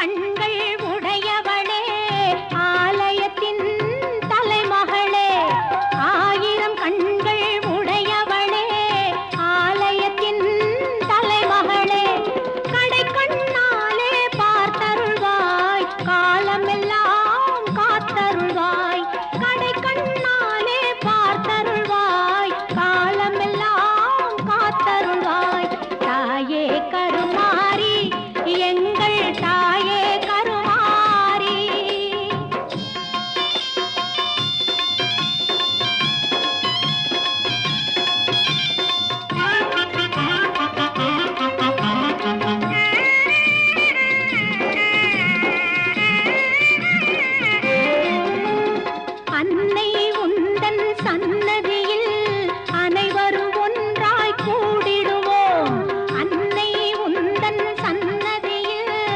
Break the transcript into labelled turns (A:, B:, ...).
A: கண்கள் உடையவளே ஆலயத்தின் தலைமகளே ஆயிரம் கண்கள் உடையவளே ஆலயத்தின் தலைமகளே கடை கண்ணாலே பார்த்தருள்வாய் காலமெல்லாம் காத்தருள்வாய் கடை கண்ணாலே பார்த்தருள்வாய் காலமெல்லாம் காத்தருள்வாய் தாயே கருமாரி எங்கள் தாயே